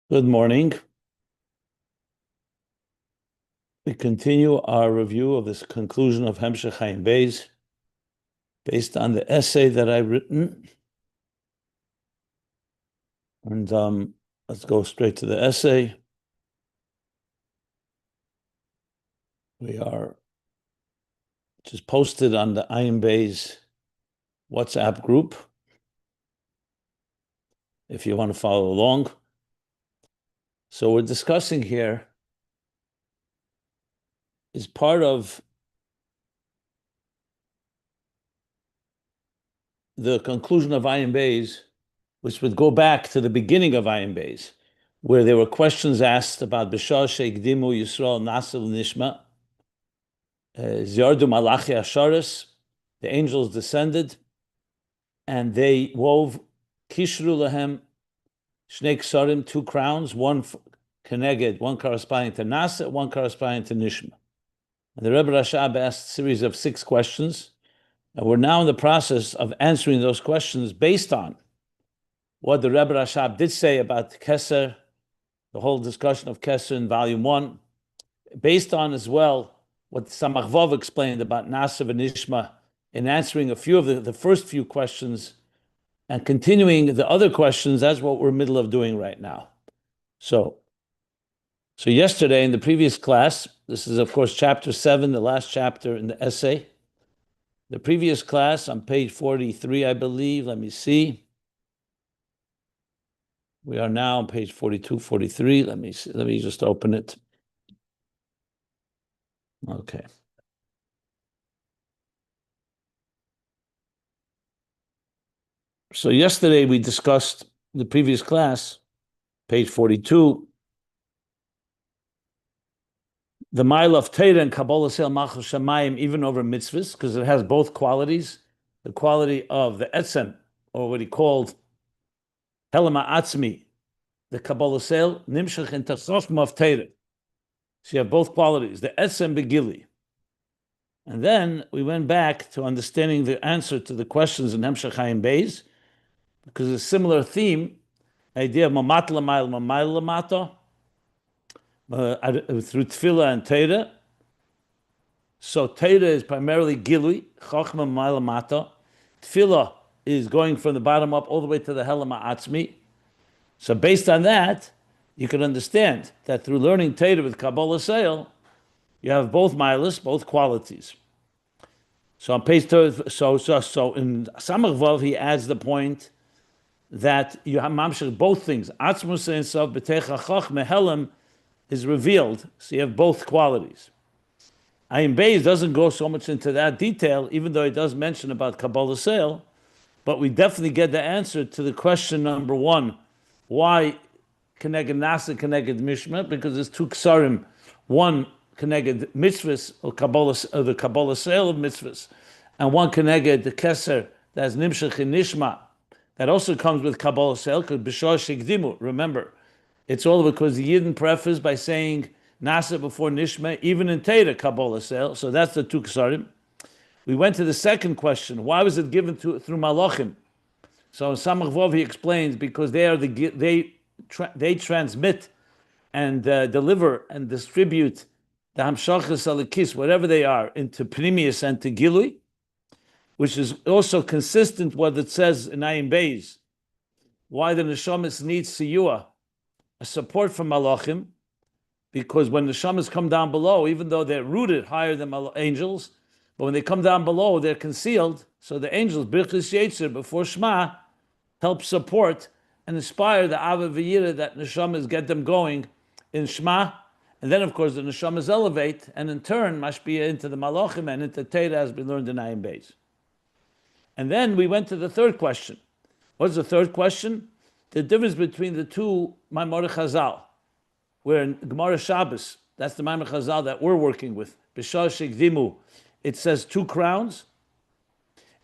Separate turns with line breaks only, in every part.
Good morning. We continue our review of this conclusion of Hemshech Ayin Beis based on the essay that I've written. And let's go straight to the essay. We are just posted on the Ayin Beis WhatsApp group if you want to follow along. So we're discussing here is part of the conclusion of Ayin Beis, which would go back to the beginning of Ayin Beis, where there were questions asked about B'shah Sheikdimu Yisrael Nasil Nishma, Ziyardu Malachi Asharis, the angels descended, and they wove Kishru Lahem Shnei Ksarim, two crowns, one Keneged, one corresponding to Nasa, one corresponding to Nishma. And the Rebbe Rashab asked a series of 6 questions, and we're now in the process of answering those questions based on what the Rebbe Rashab did say about Keser, the whole discussion of Keser in Volume 1, based on as well what Samach Vov explained about Nasa and Nishma in answering a few of the first few questions and continuing the other questions. That's what we're in the middle of doing right now. So yesterday in the previous class, this is of course chapter 7, the last chapter in the essay. The previous class on page 43, I believe, let me see. We are now on page 42, 43. Let me see. Let me just open it. Okay. So yesterday we discussed the previous class, page 42, the mile of Torah and Kabbalah Sel Machal Shamayim, even over mitzvahs, because it has both qualities, the quality of the etzem, or what he called Helema Atzmi, the Kabbalah Sel, Nimshach and Tasofma of Torah. So you have both qualities, the etzem begili. And then we went back to understanding the answer to the questions in Hemshech Ayin Beis, because a similar theme, idea of Mamat Lamayl, Mamayl Lamata, through Tefillah and Torah. So Torah is primarily Gilui, Chachma Mamayl Lamata. Tefillah is going from the bottom up all the way to the Helema Atzmi. So based on that, you can understand that through learning Torah with Kabbalah Seil, you have both milas, both qualities. So on page 2, so in Samach Vav, he adds the point that you have mamshech both things. Atzmus and Sof B'techa Chach Mehelim is revealed, so you have both qualities. Ayin Beis doesn't go so much into that detail, even though it does mention about Kabbalah Seil, but we definitely get the answer to the question number 1. Why Keneged Nasa, Keneged Mishma? Because there's 2 Ksarim, one Keneged Mitzvahs, or the Kabbalah Seil of Mitzvahs, and one Keneged the Keser, that's Nimshach in Nishma, that also comes with Kabbalah Seil, because B'shah Shekdimu, remember, it's all because the Yidden preface by saying Nasa before Nishma, even in Torah, Kabbalah Seil, so that's the 2 Ksarim. We went to the second question, why was it given through Malachim? So in Samach Vov he explains, because they transmit and deliver and distribute the Hamshachas Alikis, whatever they are, into Pnimius and to Gilui, which is also consistent with what it says in Ayin Beis, why the Neshamas needs Siyua, a support from Malachim, because when the Neshamas come down below, even though they're rooted higher than angels, but when they come down below, they're concealed, so the angels, Birchis Yetzer, before Shema, help support and inspire the Ava V'yira that Neshamas get them going in Shema, and then of course the Neshamas elevate, and in turn, Mashpia into the Malachim and into Torah as we learned in Ayin Beis. And then we went to the third question. What's the third question? The difference between the 2 Maimor Chazal, where in Gemara Shabbos, that's the Maimor Chazal that we're working with, B'shah Shekdimu, it says 2 crowns,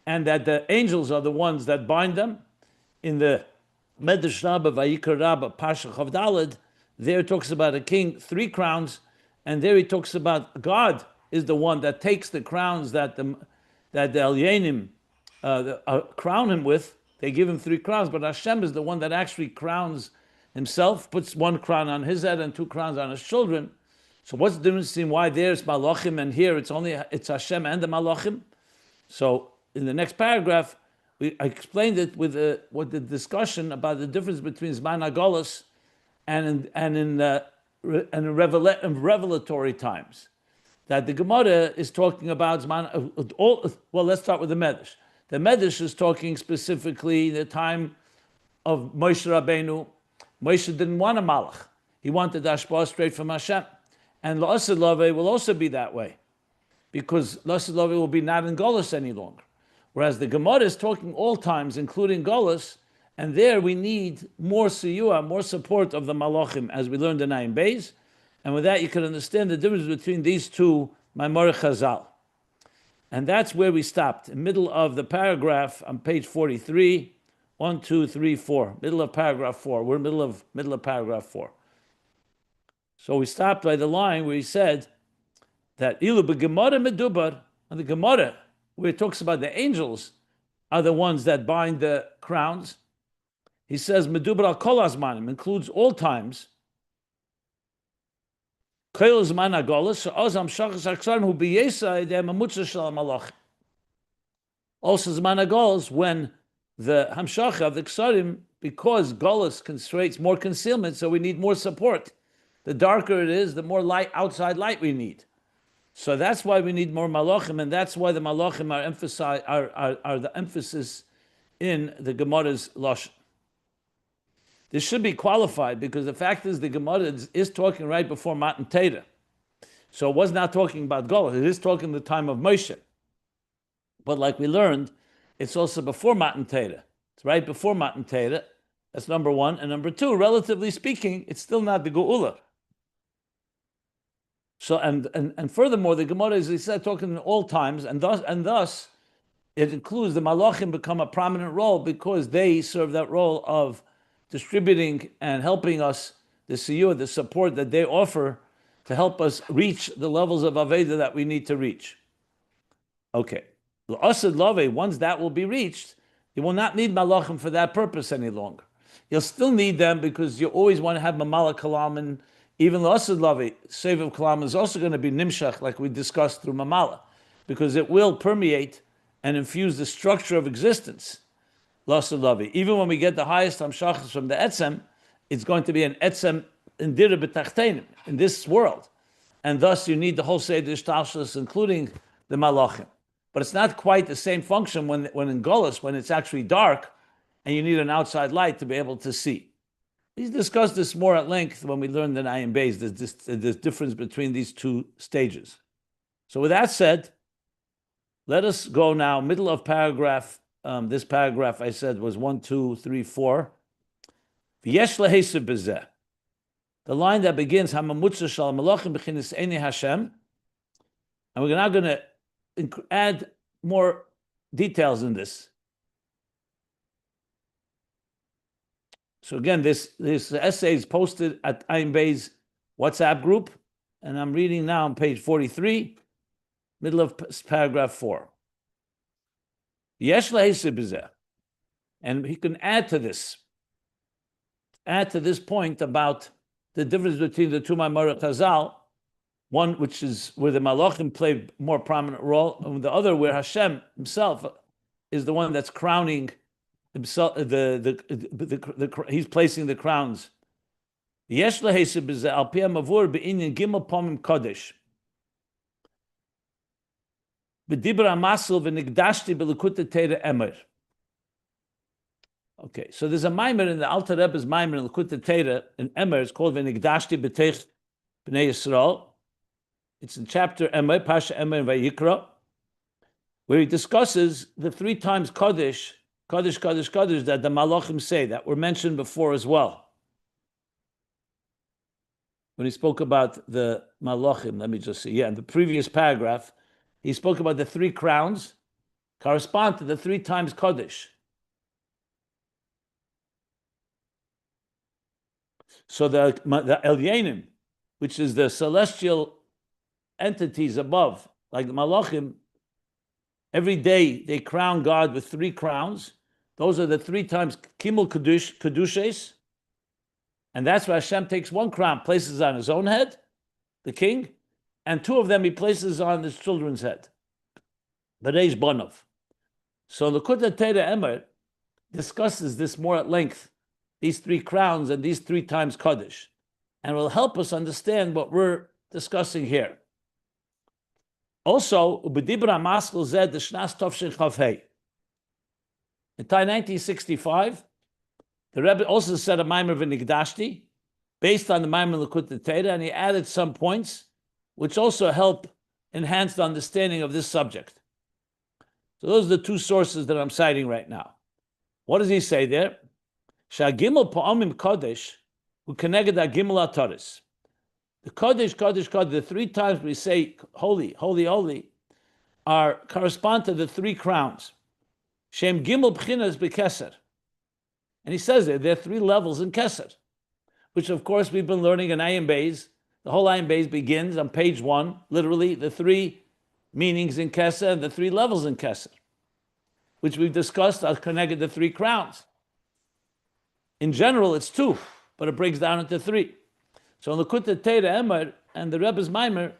and that the angels are the ones that bind them. In the Medrash Rabbah, Vayikra Rabbah, Parsha Chav Daled, there it talks about a king, 3 crowns, and there he talks about God is the one that takes the crowns that the Elyenim crown him with. They give him 3 crowns, but Hashem is the one that actually crowns himself puts one crown on his head and two crowns on his children. So what's the difference between why there's malachim and here it's Hashem and the malachim? So in the next paragraph, I explained it with the discussion about the difference between Zman HaGolus and in revelatory times. That the Gemara is talking about Zman. Well, let's start with the Medrash. The Medrash is talking specifically the time of Moshe Rabbeinu. Moshe didn't want a malach; he wanted Hashpah straight from Hashem, and L'asad Lavei will also be that way, because L'asad Lavei will be not in Golus any longer. Whereas the Gemara is talking all times, including Golus, and there we need more siyua, more support of the malachim, as we learned in Ayin Beis. And with that, you can understand the difference between these two Maimar Chazal. And that's where we stopped, in the middle of the paragraph on page 43, 1, 2, 3, 4, middle of paragraph 4. We're middle of paragraph 4. So we stopped by the line where he said that Ilu b'Gemara medubar, and the Gemara, where it talks about the angels, are the ones that bind the crowns. He says, Medubar al kol hazmanim, includes all times. Also, Zman HaGolus, when the Hamshacha of the Ksarim, because Golus creates more concealment, so we need more support. The darker it is, the more light, outside light we need. So that's why we need more malachim, and that's why the malachim are the emphasis in the Gemara's lashon. This should be qualified because the fact is the Gemara is talking right before Matan Torah. So it was not talking about Golus. It is talking the time of Moshe. But like we learned, it's also before Matan Torah. It's right before Matan Torah. That's number one. And number two, relatively speaking, it's still not the Geula. So and furthermore, the Gemara, as he said, talking in all times, and thus it includes the Malachim become a prominent role because they serve that role of distributing and helping us, the siyur, the support that they offer to help us reach the levels of Aveda that we need to reach. Okay. L'asad Lavei, once that will be reached, you will not need Malachim for that purpose any longer. You'll still need them because you always want to have Mamala Kalam, and even L'asad Lavei, Save of Kalam, is also going to be Nimshach, like we discussed through Mamala, because it will permeate and infuse the structure of existence. L'asad Lavei. Even when we get the highest Hamshachas from the Etzem, it's going to be an Etzem in Dira B'Tachtenim, in this world. And thus you need the whole Seder Shtalshus, including the Malachim. But it's not quite the same function when in Golus, when it's actually dark, and you need an outside light to be able to see. We discussed this more at length when we learned in Ayin Beis, the difference between these two stages. So with that said, let us go now, middle of paragraph. This paragraph I said was 1, 2, 3, 4. V'yesh lehesed b'zeh. The line that begins Hamamutza shal malachim b'chinas Eini Hashem, and we're now going to add more details in this. So again, this essay is posted at Ayin Beis WhatsApp group, and I'm reading now on page 43, middle of paragraph 4. Yesh lehesed b'zeh, and he can add to this point about the difference between the two Maimar Chazal, one which is where the Malachim play more prominent role, and the other where Hashem himself is the one that's crowning himself. He's placing the crowns. Yesh lehesed b'zeh al pi hamavur be'inyan gimel pomim kodesh. B'dibra amasel v'nigdashti b'lekutei Torah emer. Okay, so there's a Maimer in the Alter Rebbe's Maimer in Lekutei Torah in Emer. It's called V'nigdashti b'teich b'nei Yisrael. It's in chapter Emer, Pasha Emer in Vayikra, where he discusses the 3 times Kodesh, Kodesh, Kodesh, Kodesh that the Malachim say, that were mentioned before as well. When he spoke about the Malachim, let me just see. Yeah, in the previous paragraph, he spoke about the 3 crowns correspond to the 3 times Kodesh. So the Elyanim, which is the celestial entities above, like the Malachim, every day they crown God with 3 crowns. Those are the 3 times Kimul Kedushes. And that's why Hashem takes one crown, places on his own head, the king, and two of them he places on his children's head. B'reish Bonov. So the Likutei Torah Emer discusses this more at length, these three crowns and these three times Kaddish, and will help us understand what we're discussing here. Also, Ubedibra Maskell Zed the Shnas Tovshin Chavhei. In 1965, the Rebbe also said a Maimer v'Nigdashti, based on the Maimer Likutei Torah, and he added some points which also help enhance the understanding of this subject. So those are the two sources that I'm citing right now. What does he say there? Shagimel pa'amim kodesh who connected that gimel ataris. The kodesh, kodesh, kodesh, the three times we say holy, holy, holy, correspond to the three crowns. Shem gimel b'chinas b'keser. And he says there are three levels in Keser, which of course we've been learning in Ayin Beis. The whole Ayin Beis begins on page 1, literally the three meanings in Keser and the three levels in Keser, which we've discussed are connected to three crowns. In general, it's two, but it breaks down into three. So in the Likutei Torah Emer and the Rebbe's Maimer,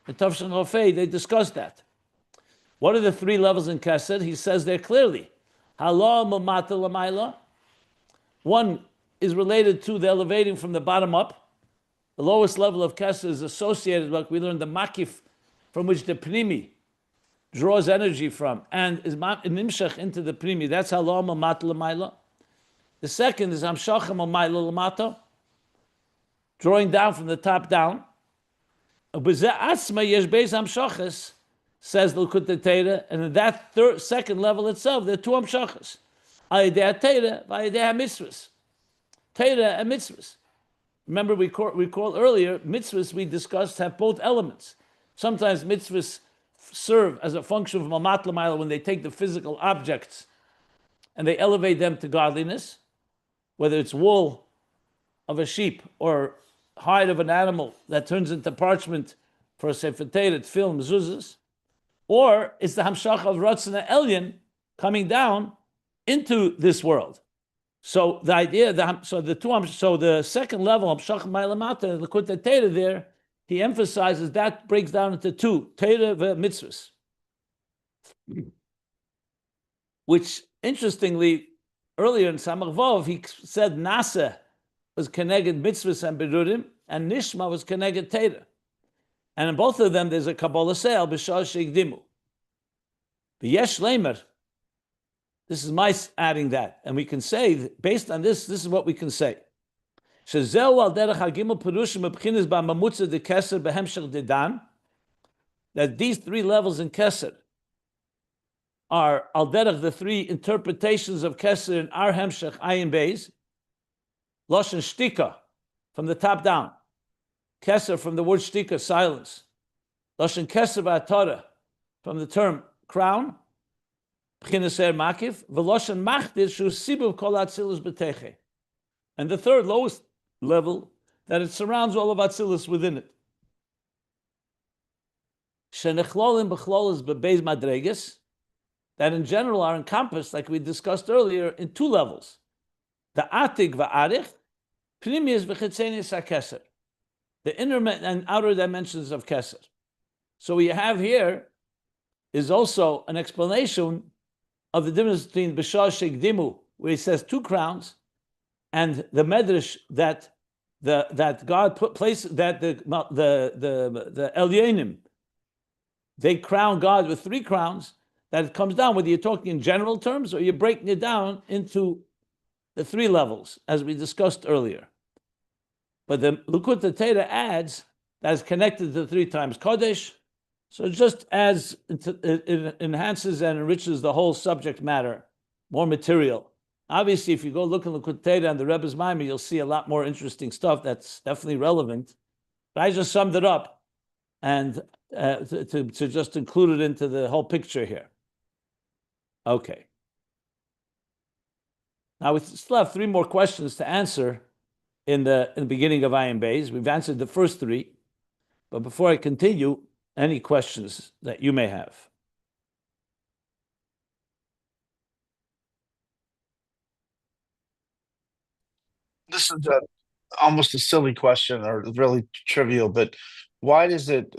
the Tovshin Chafei, they discuss that. What are the three levels in Keser? He says there clearly. Hala Mamata Lamaila. One is related to the elevating from the bottom up. The lowest level of Keser is associated, like we learned, the Makif, from which the Pnimi draws energy from, and is nimshach into the Pnimi. That's Hala Mamata Lamaila. The second is Hamshachim Lamaila Lamata, drawing down from the top down. Says the Likutei Torah, and in that second level itself, there are two Hamshachas. Ayidei Torah, Ayidei mitzvahs. Torah and mitzvahs. Remember, we recall earlier, mitzvahs we discussed have both elements. Sometimes mitzvahs serve as a function of Mamat L'mayla when they take the physical objects and they elevate them to godliness, whether it's wool of a sheep or hide of an animal that turns into parchment for a Sefer Torah, film, mezuzahs, or it's the Hamshach of Ratzon Elyon coming down into this world. So the idea that the second level of Hamshach Ma'alamata, the Likutei Torah there, he emphasizes that breaks down into two, Torah mitzvahs, which interestingly earlier in Samach Vav he said Nasa was connected mitzvahs and berurim, and Nishma was connected Torah. And in both of them, there's a Kabbalah sale, B'shah Sheikdimu. V'yesh Leimer, this is my adding that. And we can say, based on this is what we can say. Shezeu al derech hagimel perushim b'chinas b'mamutza de Keser b'hemshech dedan, that these three levels in Keser are al derech, the three interpretations of Keser in our hemshech Ayin Beis, Loshen Shtika, from the top down. Keser from the word shtika, silence. Loshen Keser v'atara, from the term crown, b'chinas makif, v'loshen machdir shu sibuv kol atzilus b'teche. And the third lowest level, that it surrounds all of atzilus within it. Shenechlolim b'chlolis b'beis madreges, that in general are encompassed, like we discussed earlier, in two levels. The atik v'arich, pnimius v'chitzenius ha-keser, the inner and outer dimensions of Keser. So what you have here is also an explanation of the difference between B'shah Sheikdimu, where he says two crowns, and the medrash that God put place that the Elyonim, they crown God with three crowns. That it comes down whether you're talking in general terms or you're breaking it down into the three levels, as we discussed earlier. But the Likutei Torah adds that is connected to three times Kodesh, so just as it enhances and enriches the whole subject matter, more material. Obviously, if you go look in Likutei Torah and the Rebbe's Maimer, you'll see a lot more interesting stuff that's definitely relevant. But I just summed it up and to just include it into the whole picture here. Okay. Now we still have three more questions to answer in the beginning of Ayin Beis. We've answered the first three, but before I continue, any questions that you may have?
This is almost a silly question or really trivial, but why does it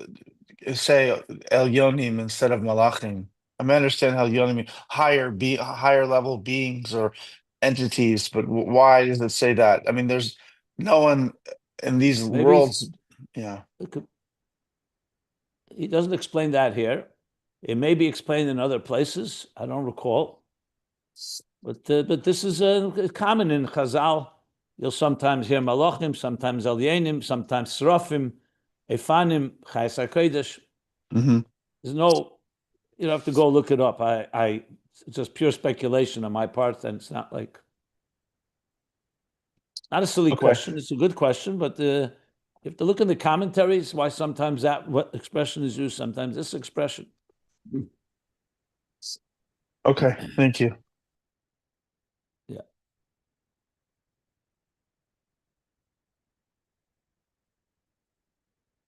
say Elyonim instead of Malachim? I mean, I understand how Yonim higher level beings or entities, but why does it say that? I mean, there's no one in these
Maybe
worlds. Yeah.
he doesn't explain that here. It may be explained in other places. I don't recall. But this is common in Chazal. You'll sometimes hear Malachim, sometimes Elyenim, sometimes Srafim, Efanim, Chayes HaKodesh.
Mm-hmm.
There's no, you don't have to go look it up. It's just pure speculation on my part, and it's not not a silly
Okay.
question. It's a good question, but you have to look in the commentaries why sometimes what expression is used, sometimes this expression.
Okay. Thank you.
Yeah.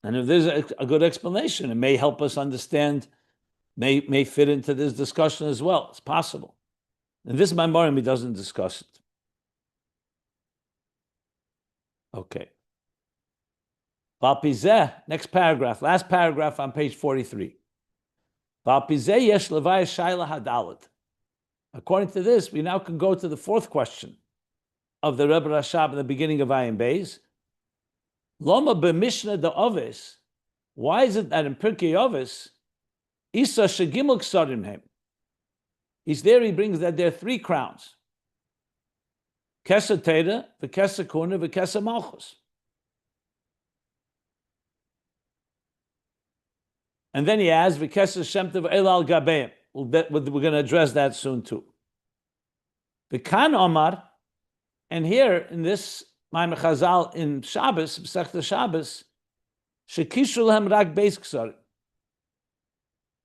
And if there's a good explanation, it may help us understand, may fit into this discussion as well. It's possible. And this Maimorim, he doesn't discuss it. Okay. Valpizeh, next paragraph, last paragraph on page 43. Valpizeh yesh levaya shaila hadalit. According to this, we now can go to the fourth question of the Rebbe Rashab in the beginning of Ayin Beis. Loma b'mishnah de Ovis. Why is it that in Pirkei Ovis, Isa shegimel ksarim hem? He's there, he brings that there are 3 crowns. Keser Teda, v'keser Kuna, v'keser Malchus. And then he adds, v'keser Shem Tov elal gabeim. We're going to address that soon too. V'kan Omar, and here in this Maimon Chazal in Shabbos, Masechta Shabbos, shekishu lehem rak beis ksarim,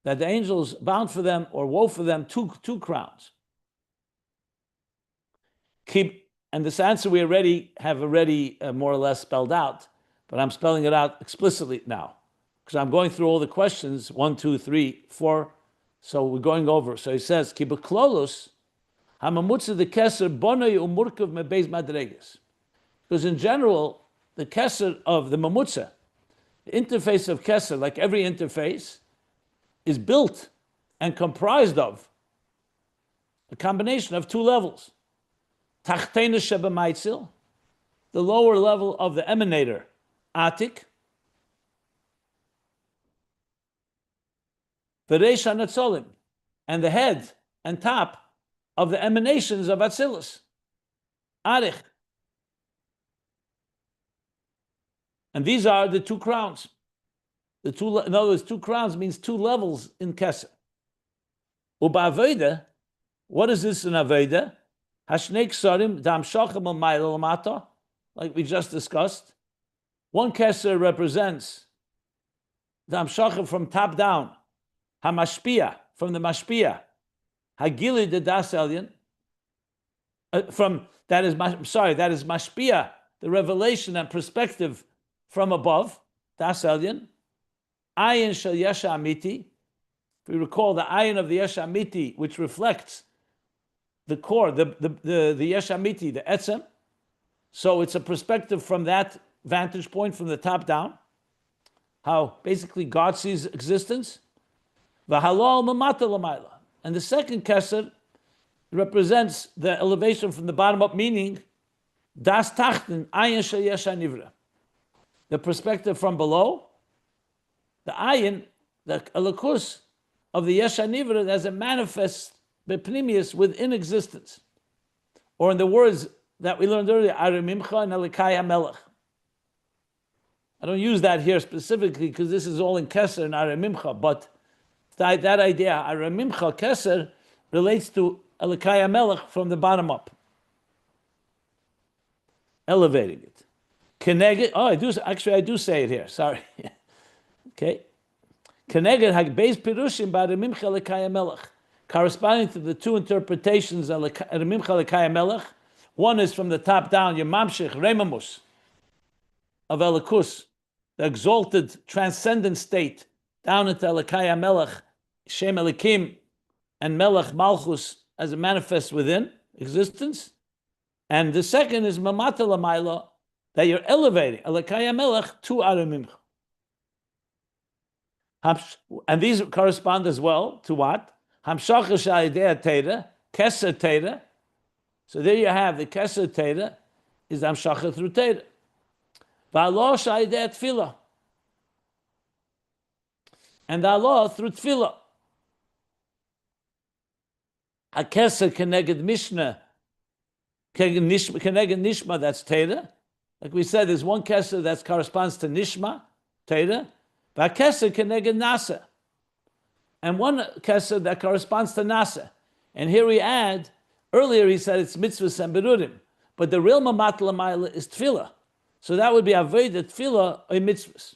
that the angels bound for them or wove for them two crowns. And this answer we have already more or less spelled out, but I'm spelling it out explicitly now because I'm going through all the questions 1, 2, 3, 4. So we're going over. So he says, "Ki b'klolus hamamutza de keser bonay umurkav mebeis madreges." Because in general, the keser of the mamutza, the interface of keser, like every interface, is built and comprised of a combination of 2 levels. Tachtena shebamaitzel, the lower level of the emanator, atik, v'reish hanatzolim, and the head and top of the emanations of Atzilus, arich. And these are the 2 crowns. In other words, 2 crowns means 2 levels in Keser. Uba Aveda, what is this in Aveda? Hashnei Ksarim, Dam Shochem al Lamata, like we just discussed. 1 Keser represents Dam Shochem from top down, Hamashpia, from the Mashpia, Hagili de Das Elyon, that is Mashpia, the revelation and perspective from above, Das Elyon. Ayin shel Yesha Amiti. If we recall the ayin of the Yesha Amiti, which reflects the core, the Yesha Amiti, the Etzem. So it's a perspective from that vantage point, from the top down, how basically God sees existence. V'halal mamata l'mayla. And the second Keser represents the elevation from the bottom up, meaning Das Tachten, Ayin shel Yesha Nivra. The perspective from below, the ayin, the elokus of the Yesha Nivra as it manifests bepnimius within existence. Or in the words that we learned earlier, Arimimcha and Elikai HaMelech. I don't use that here specifically because this is all in Keser and Arimimcha, but that idea, Arimimcha Keser, relates to Elikai HaMelech from the bottom up. Elevating it. Keneged, I do say it here, sorry. Okay. Keneged Hagbeis Pirushim Ba'arimimcha Elikai HaMelech. Corresponding to the 2 interpretations of Arimimcha Elikai HaMelech. One is from the top down, Yemamshich Remamus of Elikus, the exalted transcendent state, down into Elikai HaMelech, Shem Elokim, and Melech Malchus as it manifests within existence. And the second is Mamata Lamaila, that you're elevating Elokai Melech to Aramimcha. And these correspond as well to what? Hamshacha Sha'idea Teda, Keser Teda. So there you have the Keser Teda is Hamshacha through Teda. V'alo Sha'idea Tfilah. And Allah through Tfilah. HaKeser Keneged Mishnah, Keneged Nishma, that's Teda. Like we said, there's one Keser that corresponds to Nishma, Teda. V'HaKeser Keneged Nasa. And one Keser that corresponds to Nasa. And here we add, earlier he said it's mitzvahs and berurim, but the real mamat l'mayla is tefillah. So that would be avodah tefillah or mitzvahs.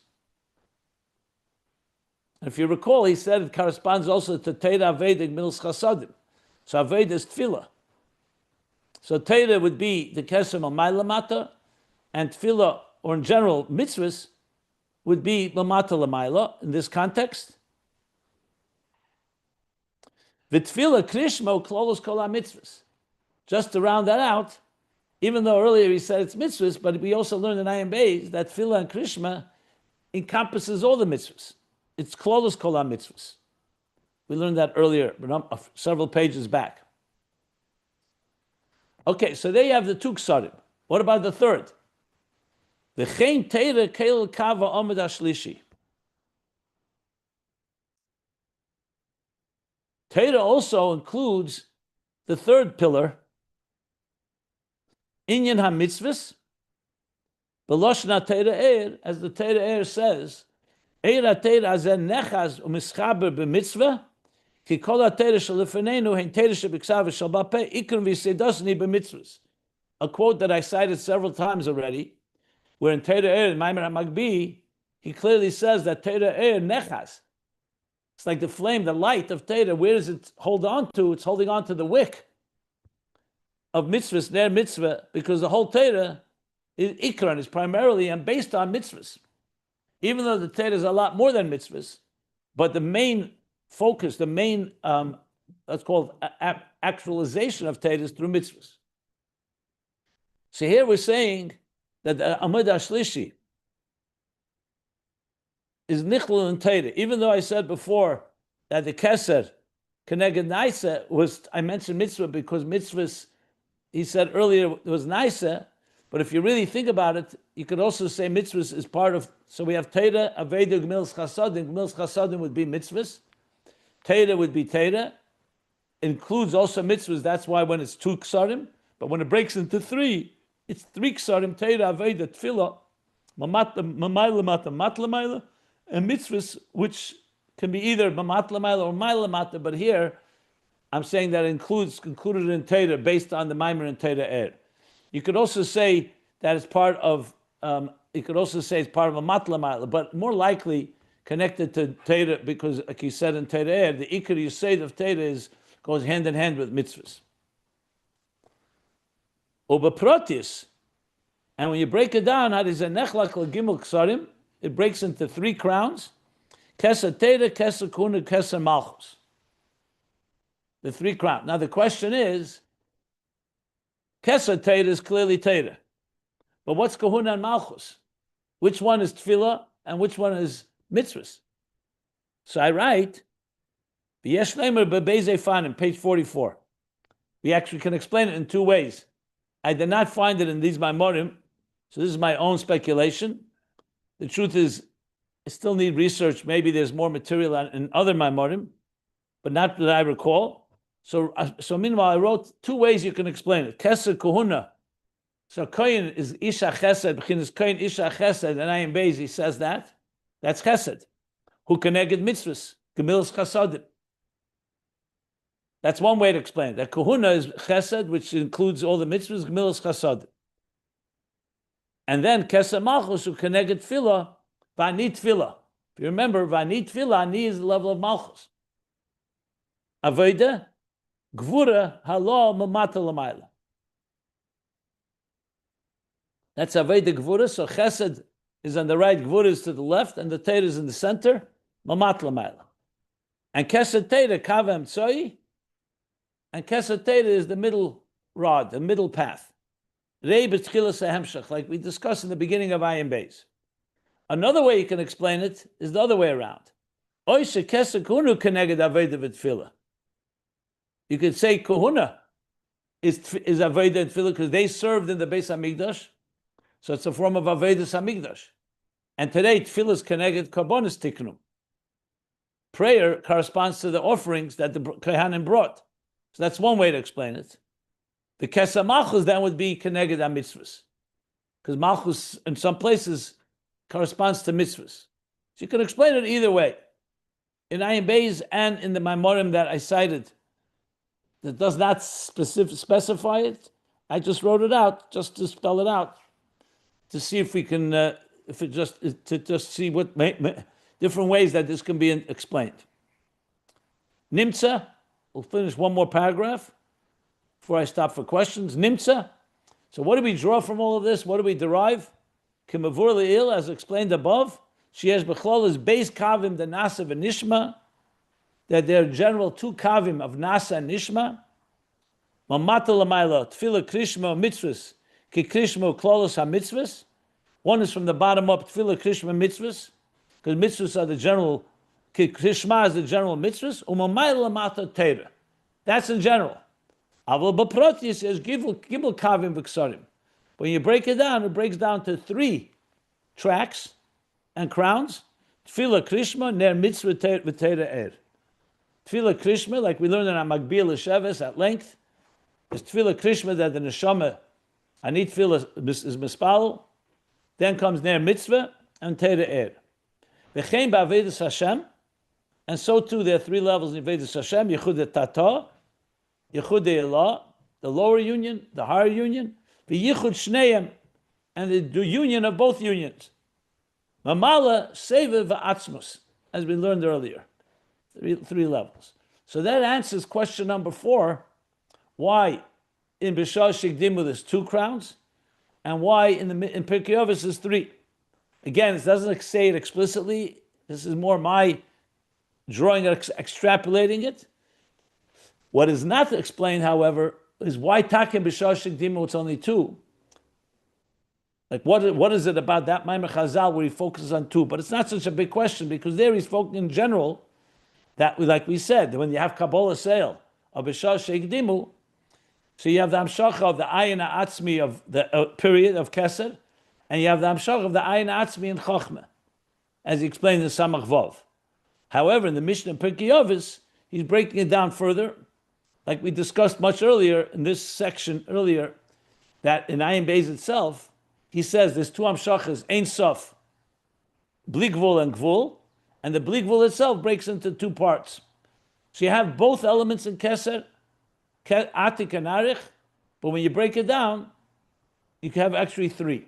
If you recall, he said it corresponds also to Teira Aveda Gmilas Chasadim. So Aveda is tefillah. So Teira would be the Keser L'mayla Mata, and tefillah, or in general, mitzvahs, would be L'mata L'mayla in this context. V'tefillah krishma uklolos kol ha-mitzvahs. Just to round that out, even though earlier he said it's mitzvahs, but we also learned in Ayin Beis that tefillah and krishma encompasses all the mitzvahs. It's klolos kol ha-mitzvahs. We learned that earlier, but several pages back. Okay, so there you have the two ksarim. What about the third? The chen teira kel kava omid ashlishi. Teira also includes the third pillar, inyan ha-mitzvahs, b'loshna teira eir, as the teira eir says, eir ha-teira azen nechaz u'mischaber b'mitzvah, ki kol ha-teira shalifenenu hein teira shebiksav v'shal ba'peh ikrim v'yisedosni b'mitzvahs. A quote that I cited several times already, where in teira eir, in Maimer HaMagbi, he clearly says that teira eir nechaz. It's like the flame, the light of Teira. Where does it hold on to? It's holding on to the wick of mitzvahs, their mitzvah, because the whole Teira is ikran, is primarily and based on mitzvahs. Even though the Teira is a lot more than mitzvahs, but the main focus, the main, that's called actualization of Teira is through mitzvahs. So here we're saying that the Amud Ashlishi is nichlul in Teira. Even though I said before that the Keser Keneged Naisa was, I mentioned mitzvah because mitzvahs, he said earlier, it was Naisa, but if you really think about it, you could also say mitzvahs is part of, so we have Teira, Aveda, Gmilas Chasadim. Gmilas Chasadim would be mitzvahs. Teira would be Teira. Includes also mitzvahs, that's why when it's two ksarim, but when it breaks into three, it's three ksarim, Teira, Aveda, Tfilah, Mamayla Mata, Matlamayla, and mitzvahs, which can be either mamat l'mayla or mayla mata, but here I'm saying that included in Teira based on the Maimer and Teira Er. You could also say that it's part of. You could also say it's part of a mat l'mayla, but more likely connected to Teira because, like you said in Teira Er, the ikar yisod of Teira goes hand in hand with mitzvahs. Ubeprotis, and when you break it down, how does a nechlak l'gimel ksarim? It breaks into three crowns: Keser Teira, Keser Kuna, Keser Malchus. The three crowns. Now the question is, Keser Teira is clearly Teira, but what's Kahuna and Malchus? Which one is Tefillah and which one is mitzvahs? So I write, V'yesh leimer bebezei fanim, page 44. We actually can explain it in two ways. I did not find it in these Maimorim, so this is my own speculation. The truth is, I still need research. Maybe there's more material in other Maimorim, but not that I recall. So meanwhile, I wrote two ways you can explain it. Keser Kohuna. So Kohen is Isha Chesed, B'chinas Kohen Isha Chesed, and Ayin Beis, he says that. That's Chesed. Who Keneged mitzvahs, Gemilas Chasadim. That's one way to explain it. That Kohuna is Chesed, which includes all the mitzvahs, Gemilas Chasadim. And then Keser Malchus who connected Tefillah, Vani Tefillah. If you remember, Vani Tefillah, Ani is the level of Malchus. Avodah, Gvura, Halo, Mamata Lamayla. That's Avodah Gvura. So Chesed is on the right, Gvura is to the left, and the Teira is in the center, Mamata Lamayla. And Keser Teira, Kavem Tzoi, and Keser Teira is the middle rod, the middle path. Like we discussed in the beginning of Ayin Beis. Another way you can explain it is the other way around. You could say Kohuna is Aveda and Tefillah because they served in the Beis Hamikdash, so it's a form of Avedas Hamikdash. And today Tefillah is Keneged Karbonis Tiknum. Prayer corresponds to the offerings that the Kohanim brought. So that's one way to explain it. The Keser Malchus then would be Keneged HaMitzvahs, because Malchus in some places corresponds to mitzvahs. So you can explain it either way. In Ayin Beis and in the Maimorim that I cited, that does not specify it, I just wrote it out just to spell it out, to see if we can, to just see what different ways that this can be explained. Nimtza, we'll finish one more paragraph before I stop for questions. Nimtza. So what do we draw from all of this? What do we derive? Kimavur le'il, as explained above, she has bechlol is base kavim the nasa v'nishma, that there are general two kavim of nasa and nishma. Mamata l'mayla tefillah krishma mitzvahs ki krishma klolos ha-mitzvahs. One is from the bottom up, tefillah krishma mitzvahs, because mitzvahs are the general, ki krishma is the general mitzvahs. Umamayla l'mata teira. That's in general. Aval b'proti says gibel kavim v'ksarim. When you break it down, it breaks down to 3 tracks and crowns. Tefillah Krishma, Ner Mitzvah V'Teira Er. Tefillah Krishma, like we learned in our Magbir L'Sheves at length, is Tefillah Krishma that the Neshama, Ani Tefillah is Mispalo. Then comes Ner Mitzvah and Teira Er. V'chein Ba'avedus Hashem, and so too there are 3 levels in Avedus Hashem, Yechud Tata, Yechud Elah, the lower union, the higher union, the yichud shneim, and the union of both unions. Mamala seva va'atzmus, as we learned earlier, 3 levels. So that answers question number 4, why in Bishar Shigdimu there's 2 crowns, and why in Pirkei Avos is 3. Again, it doesn't say it explicitly. This is more my drawing it, extrapolating it. What is not explained, however, is why Takim B'Shar Shigdimu it's only 2. Like what is it about that Maimer Chazal where he focuses on 2? But it's not such a big question because there he's focusing in general that, like we said, when you have Kabbalah sale of B'Shar Shigdimu, so you have the Amshacha of the Ayin Atzmi of the period of Keser, and you have the Amshacha of the Ayin Atzmi in Chochmah, as he explained in Samach Vav. However, in the Mishnah Pirkei Avos, he's breaking it down further. Like we discussed much earlier in this section earlier, that in Ayin Beis itself, he says there's 2 Amshachas, Ein Sof, Bli Gvul and Gvul, and the Bli Gvul itself breaks into 2 parts. So you have both elements in Keser, Atik and Arich, but when you break it down, you can have actually 3,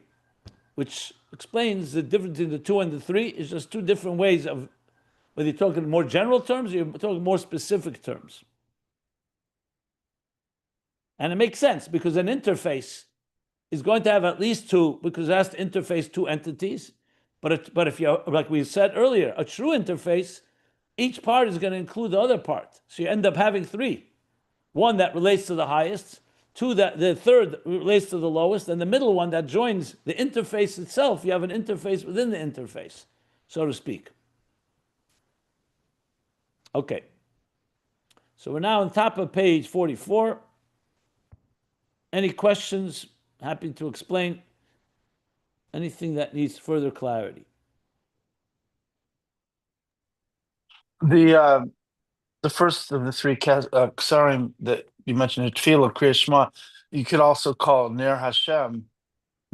which explains the difference between the 2 and the 3 is just 2 different ways of, whether you're talking more general terms or you're talking more specific terms. And it makes sense because an interface is going to have at least 2, because it has to interface 2 entities. But if you, like we said earlier, a true interface, each part is going to include the other part. So you end up having 3. 1 that relates to the highest, 2 that the third relates to the lowest, and the middle one that joins the interface itself. You have an interface within the interface, so to speak. Okay. So we're now on top of page 44. Any questions? Happy to explain anything that needs further clarity.
The first of the 3 Ksarim that you mentioned, Tefillah Kriya Shema, you could also call Ner Hashem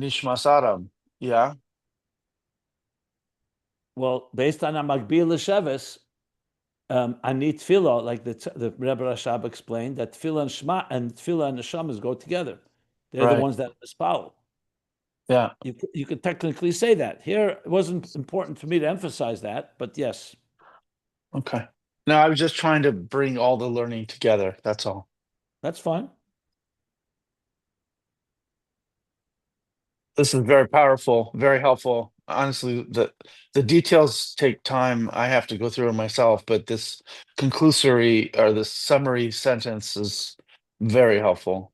Nishmas Adam. Yeah.
Well, based on Magbir L'Sheves, Ani Tefillah, like the Rebbe Rashab explained, that Tefillah and Shema and Tefillah and Neshamas go together. They're
Right.
the ones that follow.
Yeah.
You could technically say that. Here, it wasn't important for me to emphasize that, but yes.
Okay. No, I was just trying to bring all the learning together. That's all.
That's fine.
This is very powerful, very helpful. Honestly, the details take time. I have to go through it myself, but this conclusory or the summary sentence is very helpful.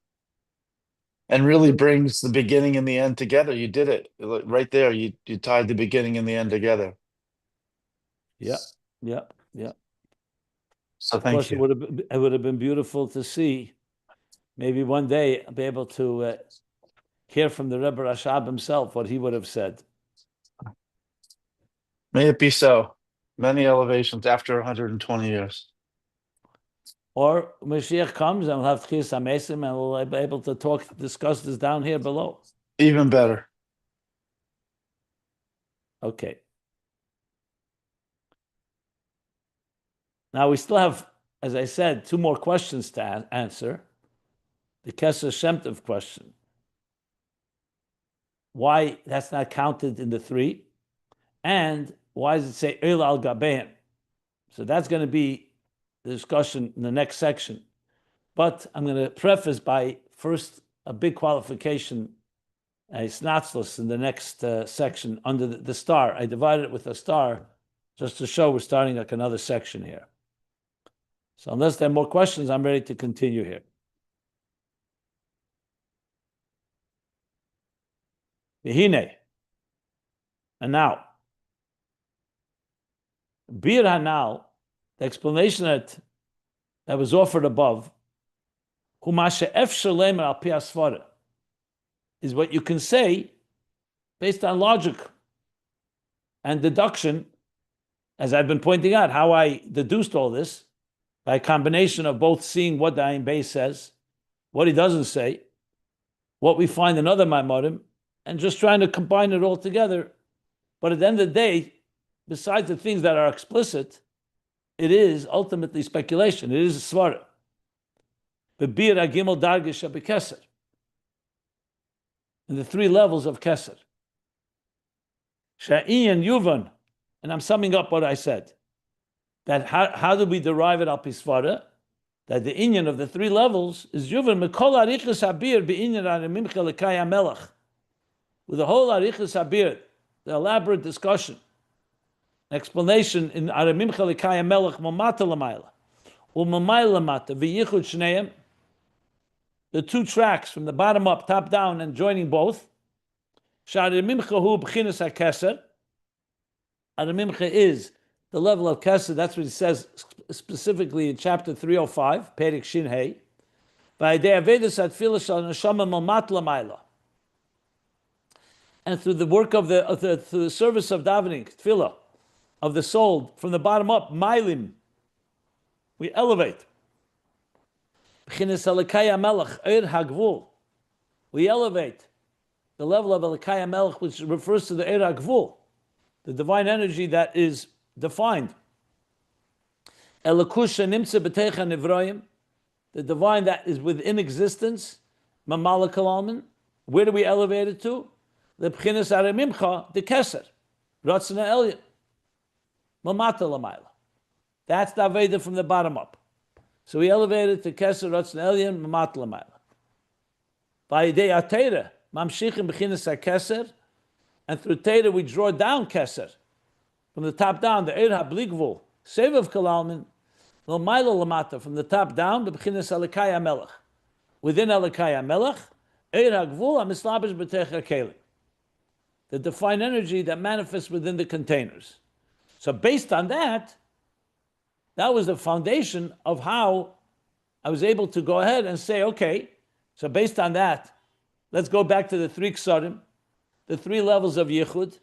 And really brings the beginning and the end together. You did it right there. You tied the beginning and the end together.
Yeah, yeah, yeah.
So
Of
thank
course,
you.
it would have been beautiful to see. Maybe one day I'll be able to hear from the Rebbe Rashab himself what he would have said.
May it be so. Many elevations after 120 years.
Or Mashiach comes and we'll have Tchis HaMesim and we'll be able to discuss this down here below.
Even better.
Okay. Now we still have, as I said, 2 more questions to answer. The Keser Shem Tov question. Why that's not counted in the 3? And why does it say Eil al Gabeim? So that's going to be the discussion in the next section. But I'm going to preface by first a big qualification, a snatzlus in the next section under the star. I divided it with a star just to show we're starting like another section here. So unless there are more questions, I'm ready to continue here. V'hine. And now, Bir Hanal, the explanation that was offered above, is what you can say based on logic and deduction, as I've been pointing out, how I deduced all this by a combination of both seeing what the Ayin Beis says, what he doesn't say, what we find in other Maimorim, and just trying to combine it all together. But at the end of the day, besides the things that are explicit, it is ultimately speculation. It is a svara. Bebir agimel dargish keser. In the 3 levels of keser. Sha'in yuvan, and I'm summing up what I said. That how do we derive it al pisvara? That the inyan of the 3 levels is yuvan mekol arichas habir be'inyan arimimcha lekaya melech. With the whole arichas habir, the elaborate discussion, explanation in arimimcha lekaya melech mamata lamayla, u'mamayla lamata v'yichud shneim. The 2 tracks from the bottom up, top down, and joining both. Sha'arimimcha hu b'chinas hakeser. Arimimcha is the level of Keser. That's what it says specifically in chapter 305, Perik Shin Hei. And through the work of through the service of davening, tefillah, of the soul, from the bottom up, mailim, we elevate. We elevate the level of Elokai Melech, which refers to the Eir HaGvul, the divine energy that is defined. Elokusha nimtze b'teicha nivroim, the divine that is within existence. Mamala kalalman. Where do we elevate it to? The b'chinas aramimcha, the keser, ratzna elyon, mamata lamayla. That's the Aveda from the bottom up. So we elevated to keser, ratzna elyon, mamata lamayla. By day atera, mamshichim b'chinas hakeser, and through Teda we draw down keser from the top down, the Eir HaBligvul, Sevav Kalalmin, L'mayla Lamata, from the top down, b'chinas Elokai HaMelech. Within Elokai HaMelech, Eir HaGvul HaMislabish B'tech HaKelim, the divine energy that manifests within the containers. So based on that, that was the foundation of how I was able to go ahead and say, okay, so based on that, let's go back to the 3 Ksarim, the 3 levels of Yichud,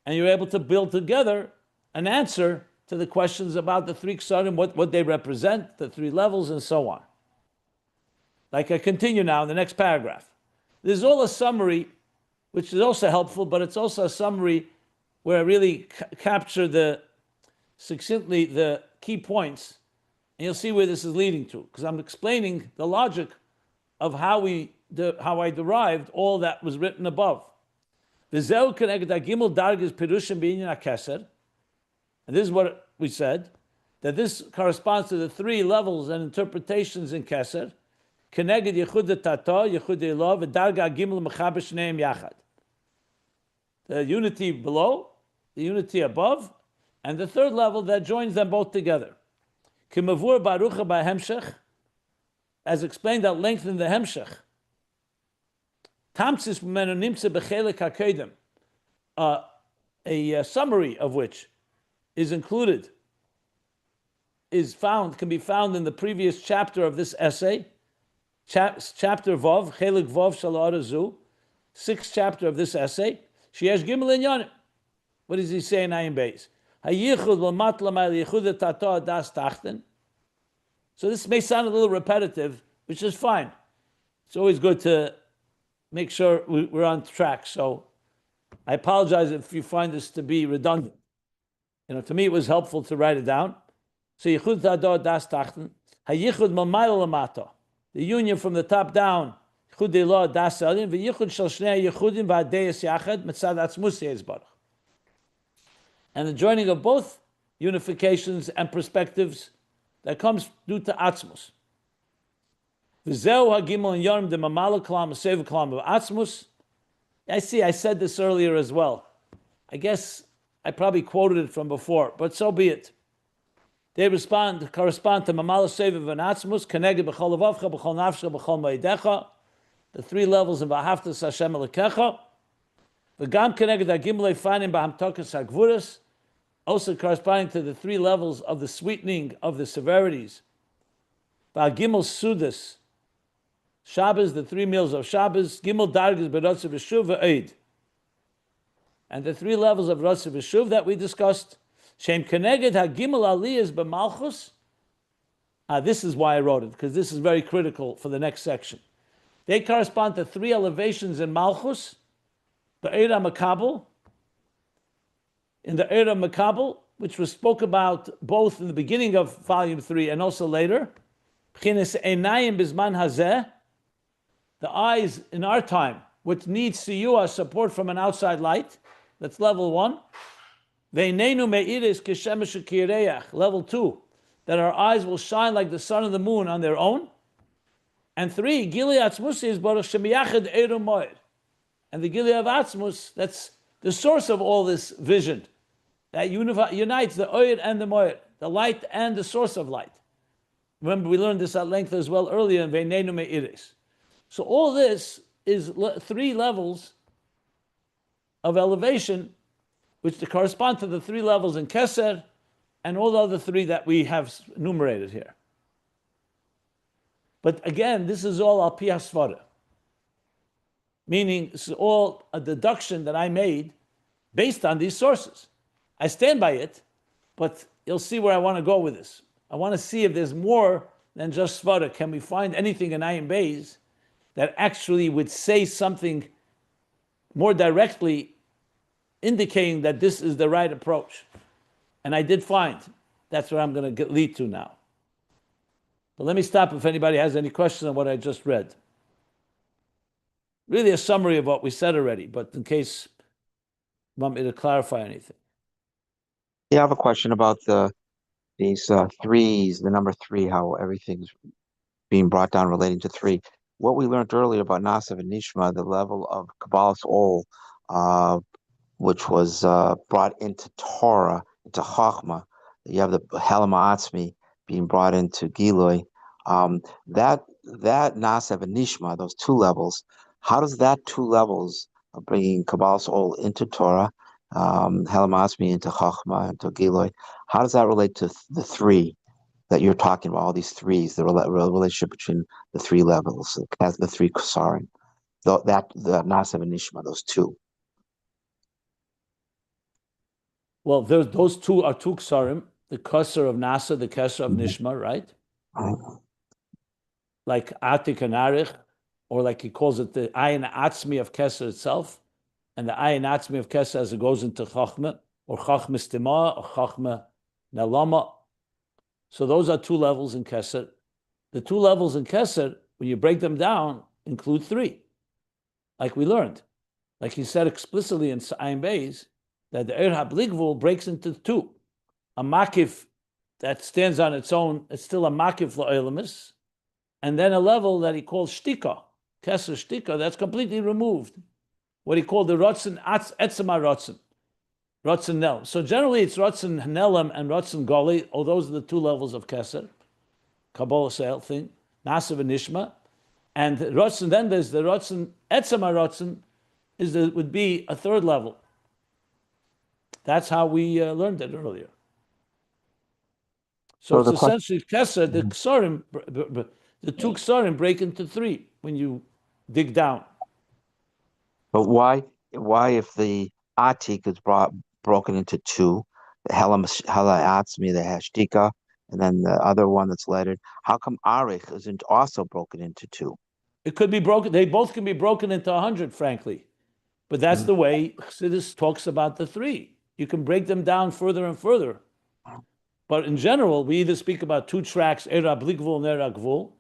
and you're able to build together an answer to the questions about the 3 Ksarim, what they represent, the 3 levels, and so on. Like I continue now in the next paragraph. This is all a summary, which is also helpful, but it's also a summary where I really capture succinctly the key points, and you'll see where this is leading to, because I'm explaining the logic of how I derived all that was written above. And this is what we said, that this corresponds to the 3 levels and interpretations in Keser. The unity below, the unity above, and the 3rd level that joins them both together. As explained at length in the Hemshech, Tamsis Mimenu Nimtza B'Chelek HaKedem, a summary of which is included, can be found in the previous chapter of this essay, chapter Vav, Chelik Vav Shalor Azu, 6th chapter of this essay. Sheyesh Gimel Inyanim. What does he say in Ayin Beis? Hayichud l'matla ma'al yichud tato das tachten. So this may sound a little repetitive, which is fine. It's always good to make sure we're on track. So I apologize if you find this to be redundant. To me it was helpful to write it down. So yichud tato das tachten. Hayichud m'mayla l'mata. The union from the top down. Yichud de'lo das elyon. V'yichud shel shnei yichudim v'adeyas yachad mitzad atzmus yezbarach. And the joining of both unifications and perspectives that comes due to Atzmus. V'zeu hagimel and yarm de mamala kalam sev kalam of Atzmus. I see, I said this earlier as well. I guess I probably quoted it from before, but so be it. They correspond to mamala sev and Atzmus, keneged b'chol avavcha, b'chol nafsha, b'chol ma'idecha, the 3 levels of V'ahavtas Hashem Elokecha. V'gam keneged hagimel efanim b'hamtokas hagvuras, also corresponding to the 3 levels of the sweetening of the severities. Gimel Sudas, Shabbos, the 3 meals of Shabbos, Gimel Dargis B'Rotzav V'Shuv V'Eid. And the 3 levels of Rotzav V'Shuv that we discussed. Shem Keneged HaGimel Aliyas B'Malchus. This is why I wrote it, because this is very critical for the next section. They correspond to 3 elevations in Malchus, the Eira Makabel, in the Eira Makabel, which was spoke about both in the beginning of volume 3 and also later. B'chinas Einayim Bizman Hazeh, the eyes in our time, which needs siyua, support from an outside light. That's level 1. Ve'inenu me'iris kishemesh kireach, level 2, that our eyes will shine like the sun and the moon on their own. And 3, Gili Atzmus is baruch shemiyachid Eiru Moed. And the Gili of Atzmus, that's the source of all this vision that unites the Oid and the Moed, the light and the source of light. Remember, we learned this at length as well earlier in Ve'inenu me'iris. So all this is 3 levels of elevation, which correspond to the 3 levels in Keser and all the other 3 that we have enumerated here. But again, this is all al pi hasvara, meaning this is all a deduction that I made based on these sources. I stand by it, but you'll see where I want to go with this. I want to see if there's more than just svara. Can we find anything in Ayin Beis that actually would say something more directly indicating that this is the right approach? And I did find. That's where I'm going to lead to now. But let me stop if anybody has any questions on what I just read. Really a summary of what we said already, but in case you want me to clarify anything.
Yeah, I have a question about these threes, the number 3, how everything's being brought down relating to 3. What we learned earlier about Nasav and Nishma, the level of Kabbalah's Ol, which was brought into Torah, into Chachma. You have the Halama Atzmi being brought into Giloi. That Nasav and Nishma, those 2 levels, how does that 2 levels of bringing Kabbalah's Ol into Torah, Halama Atzmi into Chachma, into Giloi, how does that relate to the 3 that you're talking about, all these 3s, the relationship between the 3 levels, the 3 Kesarim, the Nasav and Nishma, those 2?
Well, those 2 are 2 Kesarim, the Keser of Nasa, the Keser of Nishma, right? Like Atik and Arich, or like he calls it the Ayin Atzmi of Keser itself, and the Ayin Atzmi of Keser as it goes into Chachma, or Chachma Stima, or Chachma Nelama. So those are 2 levels in Keser. The 2 levels in Keser, when you break them down, include 3, like we learned. Like he said explicitly in Ayin Beis, that the Er HaBligvul breaks into 2. A makif that stands on its own, it's still a makif la'olamis, and then a level that he calls shtika, Keser shtika, that's completely removed. What he called the rotzen etzema rotzen, rotzen nelam. So generally it's rotzen nelam and rotzen goli, those are the 2 levels of Keser, Kabbalah sale thing, Nasav and Nishma. And Rotzen, then there's the Rotzen, Etzem HaRotzen, would be a third level. That's how we learned it earlier. So it's essentially Keser, the Ksarim, the two Ksarim break into three when you dig down.
But why if the Atik is broken into two, the Hela Atzmi, the Hashtika, and then the other one that's lettered, how come Arich isn't also broken into two?
It could be broken. They both can be broken into 100, frankly. But that's the way Chassidus talks about the three. You can break them down further and further. But in general, we either speak about two tracks, Era Blikvul and Era Gvul,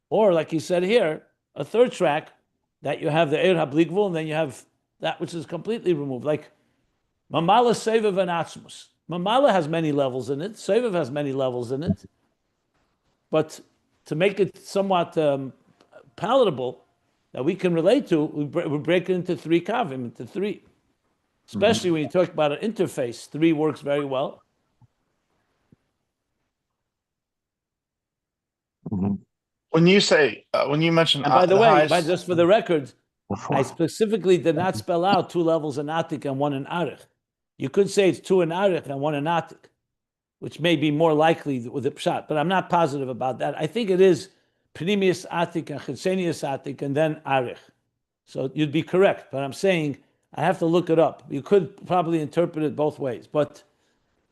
or like he said here, a third track that you have the Era Blikvul, and then you have that which is completely removed. Like Mamala Seviv and Atzmus. Mamala has many levels in it. Seviv has many levels in it. But to make it somewhat palatable, that we can relate to, we break it into three kavim, into three. Especially when you talk about an interface, three works very well.
When you say, when you mention,
And by the way,
highest...
just for the record, I specifically did not spell out two levels in Atik and one in Arich. You could say it's two in Arich and one in Atik, which may be more likely with the Pshat, but I'm not positive about that. I think it is Pnimius Atik and Chitzenius Atik and then Arich. So you'd be correct, but I'm saying I have to look it up. You could probably interpret it both ways, but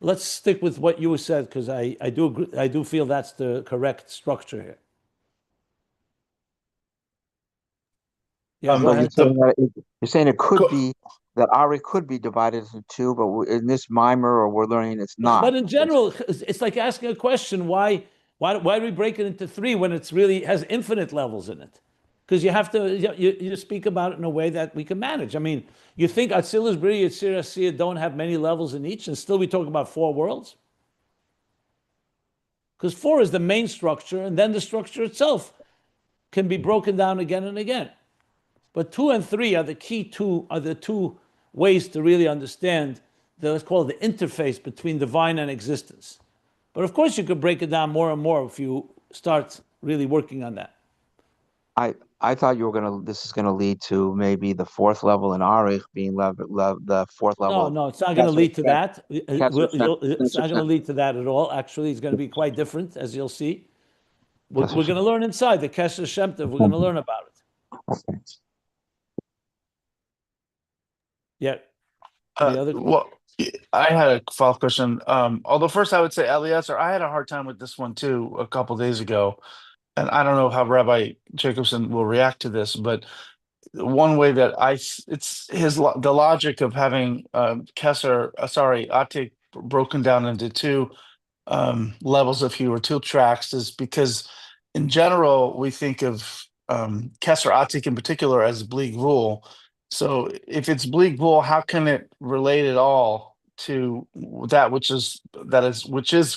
let's stick with what you said, because I do feel that's the correct structure here. Yeah, go ahead.
You're saying it could be that Ari could be divided into two, but in this mimer, or we're learning it's not.
But in general, it's like asking a question: why do we break it into three when it's really has infinite levels in it? Because you have to you speak about it in a way that we can manage. I mean, you think Atzilus, Bri, Yitzir, Asiyah don't have many levels in each, and still we talk about four worlds? Because four is the main structure, and then the structure itself can be broken down again and again. But two and three are the two ways to really understand let's call it the interface between divine and existence. But of course, you could break it down more and more if you start really working on that.
I thought this is gonna lead to maybe the fourth level in Arich being the fourth level.
No, it's not going to lead to that. It's not going to lead to that at all. Actually, it's going to be quite different, as you'll see. We're going to learn inside the Keser Shem Tov. We're going to learn about it. Yeah.
Well, I had a follow-up question. Although first I would say, Eliezer, I had a hard time with this one too a couple days ago, and I don't know how Rabbi Jacobson will react to this, but one way that the logic of having Atik broken down into two levels, if you were two tracks, is because in general we think of Keser Atik in particular as bleak rule. So if it's bleak rule, how can it relate at all to that which is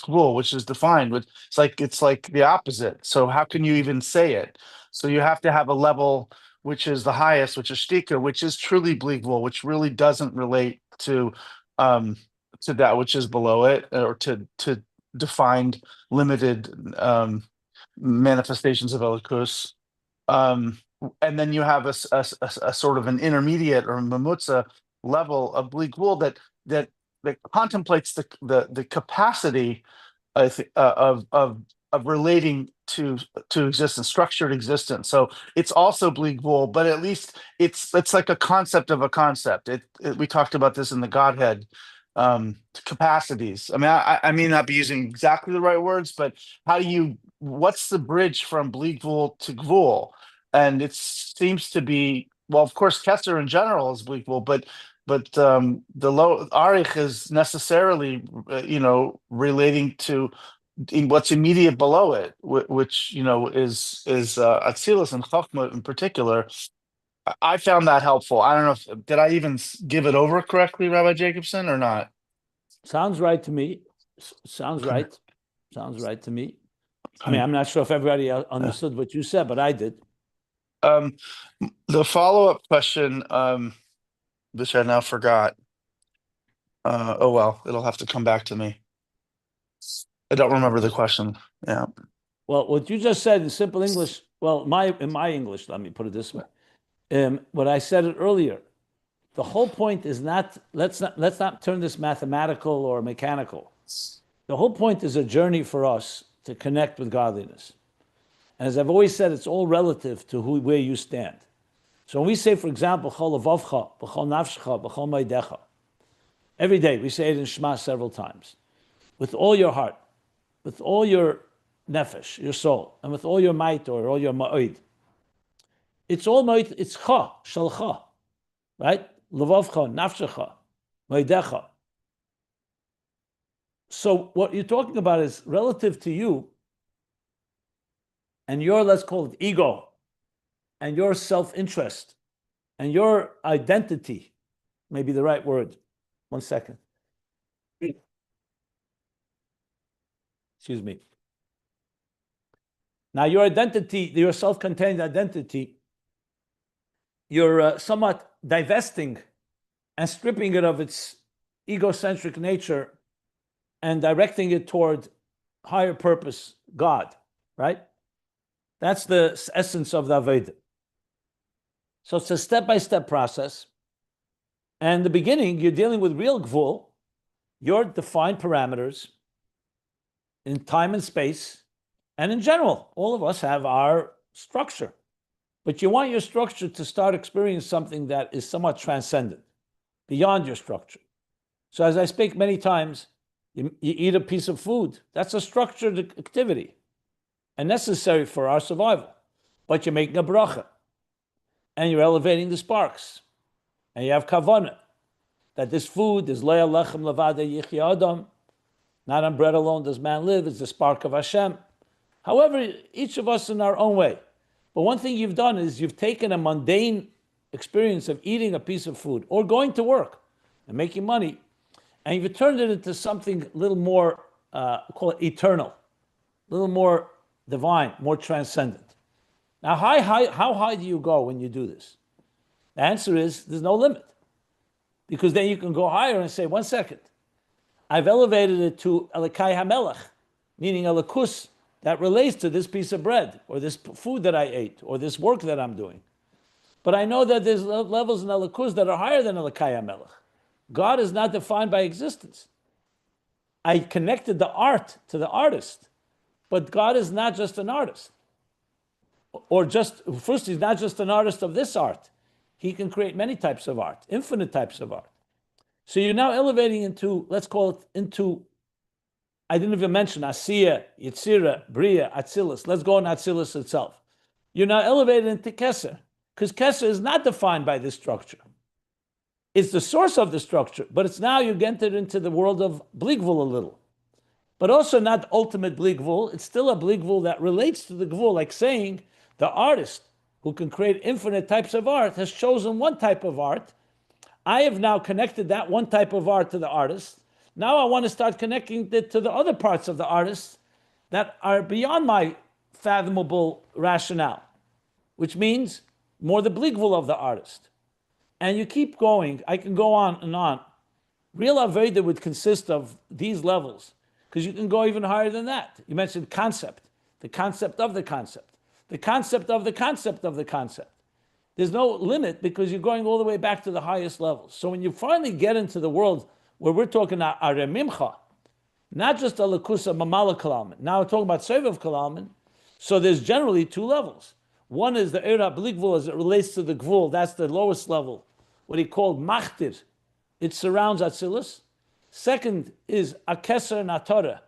rule, which is defined? It's like the opposite. So how can you even say it? So you have to have a level which is the highest, which is shtika, which is truly bleak rule, which really doesn't relate to that which is below it, or to defined limited manifestations of Elokus. And then you have a sort of an intermediate or mamutza level of bleak wool that contemplates the capacity of relating to existence, structured existence. So it's also bleak wool, but at least it's like a concept of a concept. We talked about this in the Godhead capacities. I mean, I may not be using exactly the right words, but what's the bridge from bleak wool to gvul? And it seems to be, well, of course, Keser in general is bleak wool, but the low Arich is necessarily, relating to what's immediate below it, which is Atzilus and Chachma in particular. I found that helpful. I don't know did I even give it over correctly, Rabbi Jacobson, or not?
Sounds right to me. Sounds right to me. I mean, I'm not sure if everybody understood what you said, but I did.
The follow-up question, which I now forgot. Oh well, it'll have to come back to me. I don't remember the question. Yeah.
Well, what you just said in simple English Well, in my English, let me put it this way. What I said it earlier, the whole point is not, let's not turn this mathematical or mechanical. The whole point is a journey for us to connect with godliness. And as I've always said, it's all relative to where you stand. So when we say, for example, Chol Levavcha, B'chol Nafshecha, B'chol Maidecha, every day we say it in Shema several times, with all your heart, with all your nefesh, your soul, and with all your might or all your ma'oid. It's all might, it's cha, shalcha, right? Levavcha, nafshecha, maidecha. So what you're talking about is relative to you and your, let's call it ego, and your self-interest, and your identity, maybe the right word. 1 second. Excuse me. Now your identity, your self-contained identity, you're somewhat divesting and stripping it of its egocentric nature and directing it toward higher purpose, God, right? That's the essence of the Avodah. So it's a step-by-step process. And in the beginning, you're dealing with real gvul, your defined parameters in time and space. And in general, all of us have our structure. But you want your structure to start experiencing something that is somewhat transcendent, beyond your structure. So as I speak many times, you eat a piece of food. That's a structured activity and necessary for our survival. But you're making a bracha, and you're elevating the sparks, and you have kavanah, that this food is le'al lechem levada yichya adam, not on bread alone does man live, it's the spark of Hashem. However, each of us in our own way. But one thing you've done is you've taken a mundane experience of eating a piece of food or going to work and making money, and you've turned it into something a little more, call it eternal, a little more divine, more transcendent. Now, how high do you go when you do this? The answer is there's no limit. Because then you can go higher and say, 1 second, I've elevated it to Elikai HaMelech, meaning a lakus that relates to this piece of bread, or this food that I ate, or this work that I'm doing. But I know that there's levels in Elikus that are higher than Elikai HaMelech. God is not defined by existence. I connected the art to the artist, but God is not just an artist. Or first, he's not just an artist of this art. He can create many types of art, infinite types of art. So you're now elevating into, let's call it into, I didn't even mention Asiya, Yitzira, Bria, Atzilus. Let's go on Atzilus itself. You're now elevated into Keser, because Keser is not defined by this structure. It's the source of the structure, but it's now you've entered into the world of Bligvul a little. But also not ultimate Bligvul, it's still a Bligvul that relates to the Gvul, like saying the artist who can create infinite types of art has chosen one type of art. I have now connected that one type of art to the artist. Now I want to start connecting it to the other parts of the artist that are beyond my fathomable rationale, which means more the bligvul of the artist. And you keep going. I can go on and on. Real Avodah would consist of these levels, because you can go even higher than that. You mentioned concept, the concept of the concept, the concept of the concept of the concept. There's no limit because you're going all the way back to the highest levels. So when you finally get into the world where we're talking about Aremimcha, not just a Lakusa Mamala Kalalman, now we're talking about Sevav Kalalman, so there's generally two levels. One is the Eira Bligvul as it relates to the Gvul, that's the lowest level, what he called Machtir. It surrounds Atzilus. Second is Akeser Natora,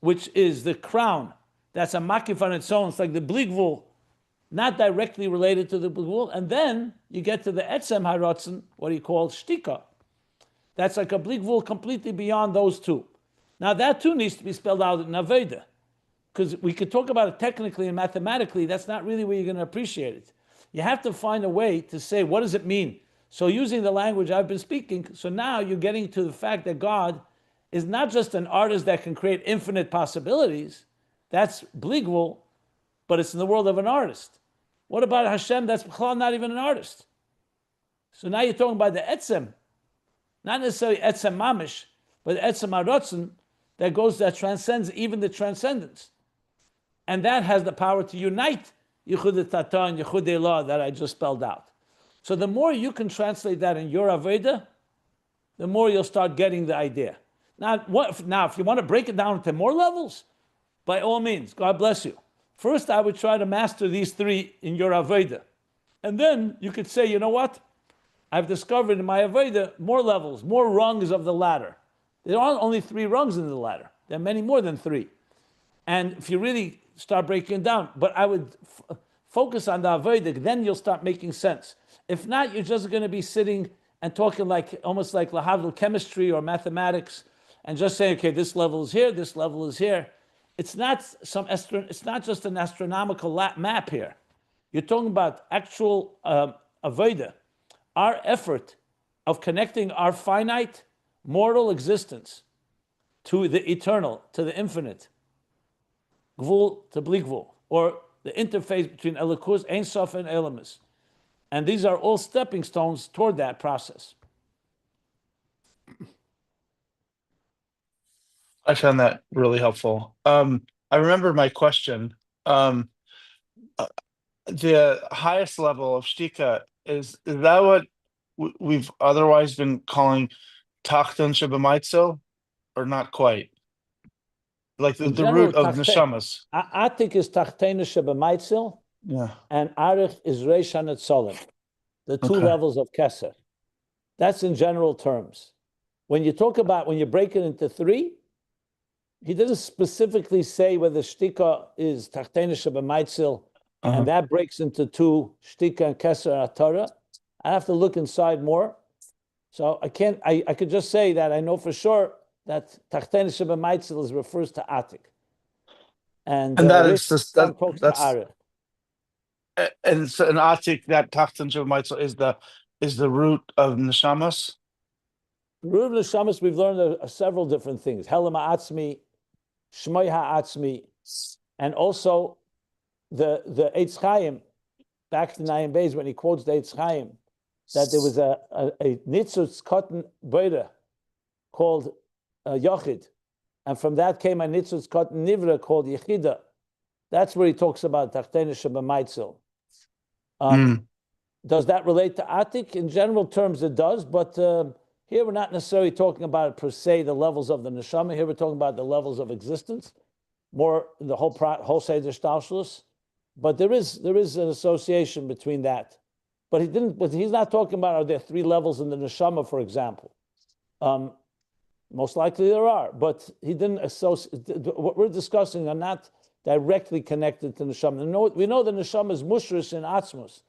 which is the crown. That's a makif on its own. It's like the Bligvul, not directly related to the Bligvul. And then you get to the Etzem Harotzen, what he calls Shtika. That's like a Bligvul completely beyond those two. Now that too needs to be spelled out in Aveda, because we could talk about it technically and mathematically. That's not really where you're going to appreciate it. You have to find a way to say, what does it mean? So using the language I've been speaking, so now you're getting to the fact that God is not just an artist that can create infinite possibilities. That's Bligvul, but it's in the world of an artist. What about Hashem? That's not even an artist. So now you're talking about the Etzem, not necessarily Etzem Mamish, but Etzem Arotzen that transcends even the transcendence. And that has the power to unite Yichud Tata and Yichud Elah that I just spelled out. So the more you can translate that in your Avodah, the more you'll start getting the idea. Now, if you want to break it down into more levels, by all means, God bless you. First, I would try to master these three in your Avodah. And then you could say, you know what? I've discovered in my Avodah more levels, more rungs of the ladder. There aren't only 3 rungs in the ladder. There are many more than 3. And if you really start breaking it down, but I would focus on the Avodah, then you'll start making sense. If not, you're just going to be sitting and talking like almost like lahavdil chemistry or mathematics, and just saying, okay, this level is here, this level is here. It's not it's not just an astronomical map here. You're talking about actual avodah, our effort of connecting our finite mortal existence to the eternal, to the infinite, gvul to bli gvul, or the interface between Elokus, Ein Sof, and Elamis. And these are all stepping stones toward that process.
I found that really helpful. I remember my question. The highest level of shtika is that what we've otherwise been calling tachton shebamaitzel, or not quite? Like the
general,
root of neshamas.
Atik is Tachtena Shebamaitzel,
Yeah.
and Arich is Reish HaNetzolim, the 2 levels of Keser. That's in general terms. When you talk about, when you break it into 3, he doesn't specifically say whether Shtika is Tachtena Shebamaitzel, and that breaks into 2, Shtika and Keser Atara. I have to look inside more. So I could just say that I know for sure that Tachtena Shebamaitzel refers to Atik. And
that is just
talks to
that's
Arich.
and so an atik, that tachton shebamaitzel is the root of neshamas.
Root of Neshamas, we've learned several different things. Helam Ha'atzmi, Shmoi Ha'atzmi, and also the Eitz Chaim, back to Ayin Beis, when he quotes the Eitz Chaim, that there was a Nitzutz Cotton Beira called Yochid, and from that came a Nitzutz Cotton Nivra called Yechida. That's where he talks about Tachtena Shebamaitzel. Does that relate to Atik? In general terms, it does, but here we're not necessarily talking about per se the levels of the neshama. Here we're talking about the levels of existence, more the whole Seder Shtalshlus. But there is an association between that. But he's not talking about, are there 3 levels in the neshama, for example? Most likely there are, but he didn't associate. What we're discussing are not directly connected to neshama. We know the neshama is mushrish in atzmus,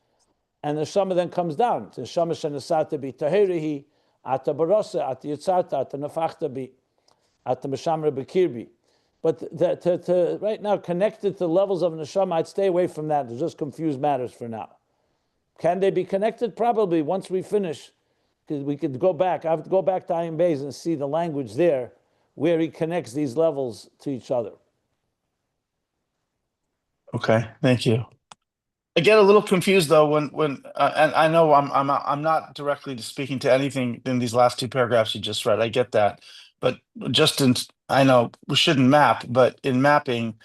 and the neshama then comes down. The neshama shenasata bi tahirihi, ata barasa, ata yitzata, ata nafachta bi, ata meshamra bekirbi. But to right now, connected to the levels of neshama, I'd stay away from that. It just confuse matters for now. Can they be connected? Probably once we finish, because we could go back. I have to go back to Ayin Beis and see the language there where he connects these levels to each other.
Okay, thank you. I get a little confused though when and I know I'm not directly speaking to anything in these last 2 paragraphs you just read. I get that, but I know we shouldn't map, but in mapping,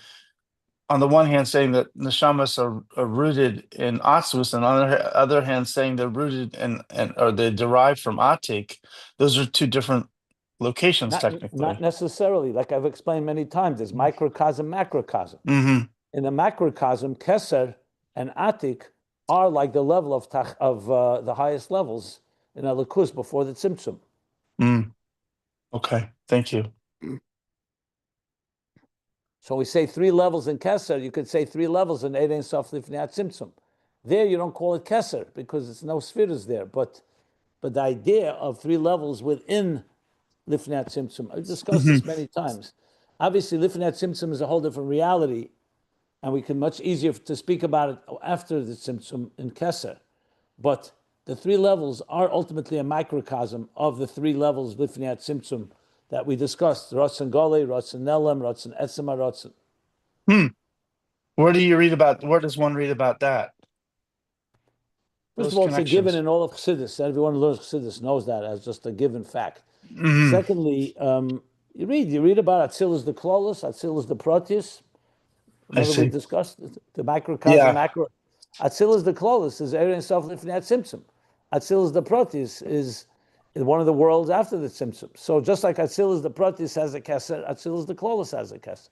on the one hand saying that neshamas are rooted in atzvus, and on the other hand saying they're rooted or they derive from atik, those are 2 different locations technically.
Not necessarily. Like I've explained many times, there's microcosm, macrocosm. In the macrocosm, Keser and Atik are like the level of the highest levels in Elokus before the Tzimtzum.
Okay, thank you.
So we say 3 levels in Keser. You could say 3 levels in Ein Sof Lifnei Tzimtzum. There you don't call it Keser because it's no spheres there. But the idea of 3 levels within Lifnei Tzimtzum, I've discussed this many times. Obviously, Lifnei Tzimtzum is a whole different reality, and we can much easier to speak about it after the Tzimtzum in Keser. But the 3 levels are ultimately a microcosm of the 3 levels Lifnei Tzimtzum that we discussed: Ratzon Gole, Ratzon Nelam, Ratzon Etzema, Ratzon.
Where does one read about that?
First of all, it's a given in all of Chassidus. Everyone who learns Chassidus knows that as just a given fact. Secondly, you read about Atzilus the Klolos, Atzilus the Proteus. Remember we
see.
discussed the microcosm,
Yeah,
macro. Atzilus the Klolis is Erin Sof Lifnei Tzimtzum. Atzilus the Protis is one of the worlds after the Tzimtzum. So just like Atzilus the Protis has a Keser, Atzilus the Klolis has a Keser.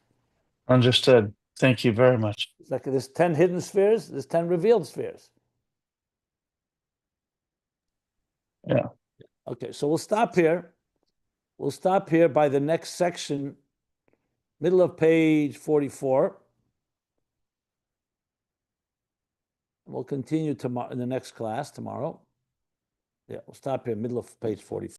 understood. Thank you very much.
It's like there's 10 hidden spheres, there's 10 revealed spheres.
Yeah.
Okay, so we'll stop here. We'll stop here by the next section, middle of page 44. We'll continue tomorrow in the next class tomorrow. Yeah, we'll stop here, middle of page 44.